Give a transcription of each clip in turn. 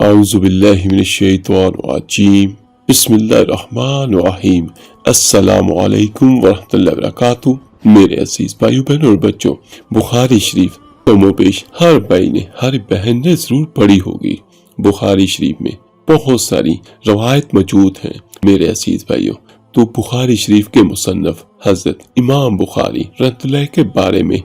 اعوذ باللہ من الشیطان الرجیم بسم اللہ الرحمن الرحیم السلام علیکم ورحمۃ اللہ وبرکاتہ۔ میرے عزیز بھائیو بہنوں اور بچوں، بخاری شریف کم و بیش ہر بھائی نے ہر بہن نے ضرور پڑھی ہوگی۔ بخاری شریف میں بہت ساری روایت موجود ہیں میرے عزیز بھائیو۔ تو بخاری شریف کے مصنف حضرت امام بخاری رحمۃ اللہ کے بارے میں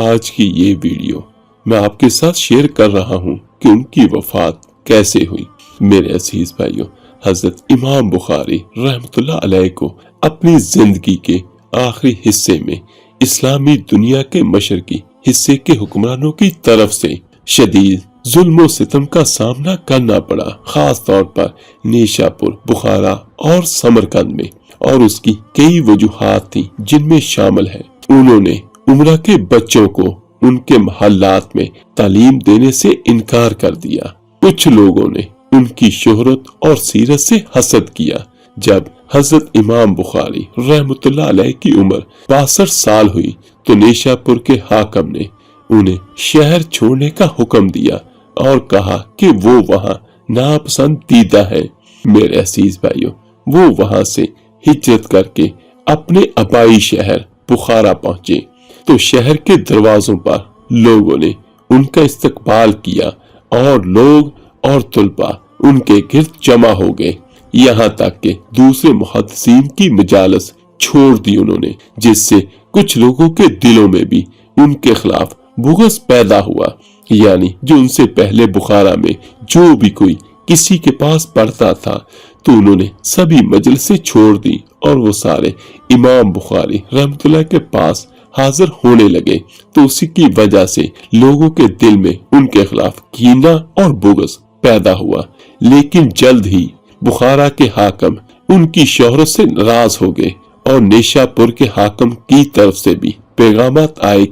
آج کی یہ ویڈیو میں آپ کے ساتھ شیئر کر رہا ہوں کہ ان کی وفات کیسے ہوئی۔ میرے عزیز بھائیو، حضرت امام بخاری رحمۃ اللہ علیہ کو اپنی زندگی کے آخری حصے میں اسلامی دنیا کے مشرقی حصے کے حکمرانوں کی طرف سے شدید ظلم و ستم کا سامنا کرنا پڑا، خاص طور پر نیشاپور، بخارا اور سمرقند میں، اور اس کی کئی وجوہات تھیں جن میں شامل ہے انہوں نے عمرہ کے بچوں کو ان کے محلات میں تعلیم دینے سے انکار کر دیا۔ کچھ لوگوں نے ان کی شہرت اور سیرت سے حسد کیا۔ جب حضرت امام بخاری رحمۃ اللہ علیہ کی عمر 62 سال ہوئی تو نیشاپور کے حاکم نے انہیں شہر چھوڑنے کا حکم دیا اور کہا کہ وہ وہاں ناپسندیدہ ہے۔ میرے عزیز بھائیوں، وہ وہاں سے ہجرت کر کے اپنے آبائی شہر بخارا پہنچے تو شہر کے دروازوں پر لوگوں نے ان کا استقبال کیا اور لوگ اور طلباء ان کے گرد جمع ہو گئے، یہاں تک کہ دوسرے محدثین کی مجالس چھوڑ دی انہوں نے، جس سے کچھ لوگوں کے دلوں میں بھی ان کے خلاف بغض پیدا ہوا۔ یعنی جو ان سے پہلے بخارا میں جو بھی کوئی کسی کے پاس پڑھتا تھا تو انہوں نے سبھی مجلسیں چھوڑ دی اور وہ سارے امام بخاری رحمۃ اللہ کے پاس حاضر ہونے لگے، تو اسی کی وجہ سے لوگوں کے دل میں ان کے خلاف کینہ اور بغض پیدا ہوا۔ لیکن جلد ہی بخارا کے حاکم ان کی شہرت سے ناراض ہو گئے اور نیشاپور کے حاکم کی طرف سے بھی پیغامات آئے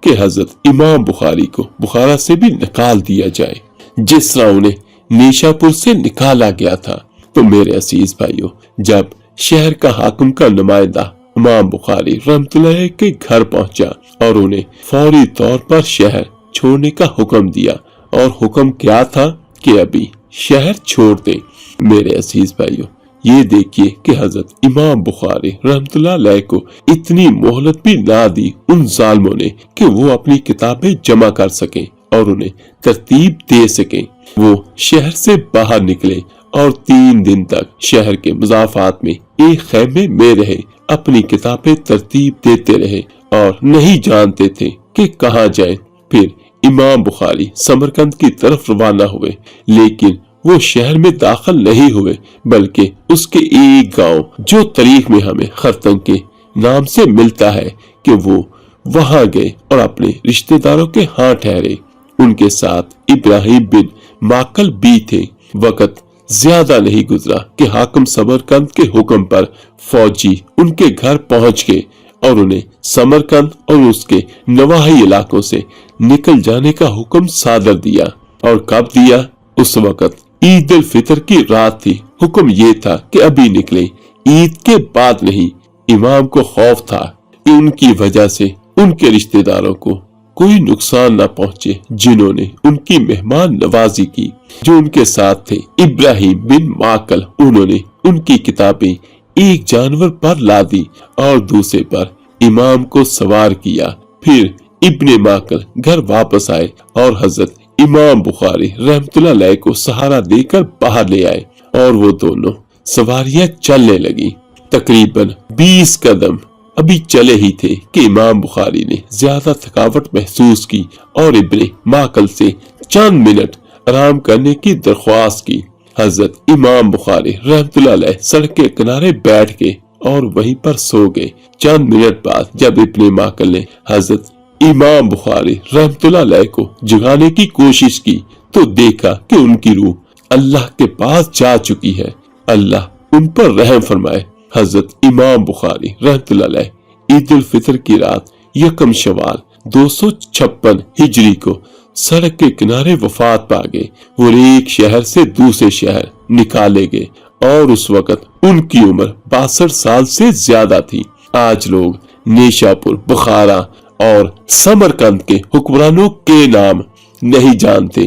کہ حضرت امام بخاری کو بخارا سے بھی نکال دیا جائے، جس طرح انہیں نیشاپور سے نکالا گیا تھا۔ تو میرے عزیز بھائیوں، جب شہر کا حاکم کا نمائندہ امام بخاری رحمۃ اللہ کے گھر پہنچا اور انہیں فوری طور پر شہر چھوڑنے کا حکم دیا، اور حکم کیا تھا کہ ابھی شہر چھوڑ دیں۔ میرے عزیز بھائیوں، یہ دیکھیے کہ حضرت امام بخاری رحمۃ اللہ علیہ کو اتنی مہلت بھی نہ دی ان ظالموں نے کہ وہ اپنی کتابیں جمع کر سکیں اور انہیں ترتیب دے سکیں۔ وہ شہر سے باہر نکلے اور 3 دن تک شہر کے مضافات میں ایک خیمے میں رہے، اپنی کتابیں ترتیب دیتے رہے اور نہیں جانتے تھے کہ کہاں جائیں۔ پھر امام بخاری سمرقند کی طرف روانہ ہوئے، لیکن وہ شہر میں داخل نہیں ہوئے، بلکہ اس کے ایک گاؤں جو تاریخ میں ہمیں خرتنگ کے نام سے ملتا ہے کہ وہ وہاں گئے اور اپنے رشتہ داروں کے ہاں ٹھہرے۔ ان کے ساتھ ابراہیم بن ماکل بھی تھے۔ وقت زیادہ نہیں گزرا کہ حاکم سمرقند کے حکم پر فوجی ان کے گھر پہنچ گئے اور انہیں سمرقند اور اس کے نواحی علاقوں سے نکل جانے کا حکم صادر دیا۔ اور کب دیا؟ اس وقت عید الفطر کی رات تھی۔ حکم یہ تھا کہ ابھی نکلیں، عید کے بعد نہیں۔ امام کو خوف تھا کہ ان کی وجہ سے ان کے رشتہ داروں کو کوئی نقصان نہ پہنچے جنہوں نے ان کی مہمان نوازی کی۔ جو ان کے ساتھ تھے ابراہیم بن ماکل، انہوں نے ان کی کتابیں ایک جانور پر لادی اور دوسرے پر امام کو سوار کیا۔ پھر ابن ماکل گھر واپس آئے اور حضرت امام بخاری رحمۃ اللہ علیہ کو سہارا دے کر باہر لے آئے اور وہ دونوں سواریاں چلنے لگی۔ تقریباً 20 قدم ابھی چلے ہی تھے کہ امام بخاری نے زیادہ تھکاوٹ محسوس کی اور ابن ماکل سے چند منٹ آرام کرنے کی درخواست کی۔ حضرت امام بخاری رحمۃ اللہ علیہ سڑک کے کنارے بیٹھ گئے اور وہیں پر سو گئے۔ چند منٹ بعد جب ابن ماکل نے حضرت امام بخاری رحمۃ اللہ علیہ کو جگانے کی کوشش کی تو دیکھا کہ ان کی روح اللہ کے پاس جا چکی ہے۔ اللہ ان پر رحم فرمائے۔ حضرت امام بخاری رحمۃ اللہ علیہ عید الفطر کی رات 1 شوال 256 ہجری کو سڑک کے کنارے وفات پا گئے۔ وہ ایک شہر سے دوسرے شہر نکالے گئے اور اس وقت ان کی عمر 62 سال سے زیادہ تھی۔ آج لوگ نیشاپور، بخارا اور سمرقند کے حکمرانوں کے نام نہیں جانتے۔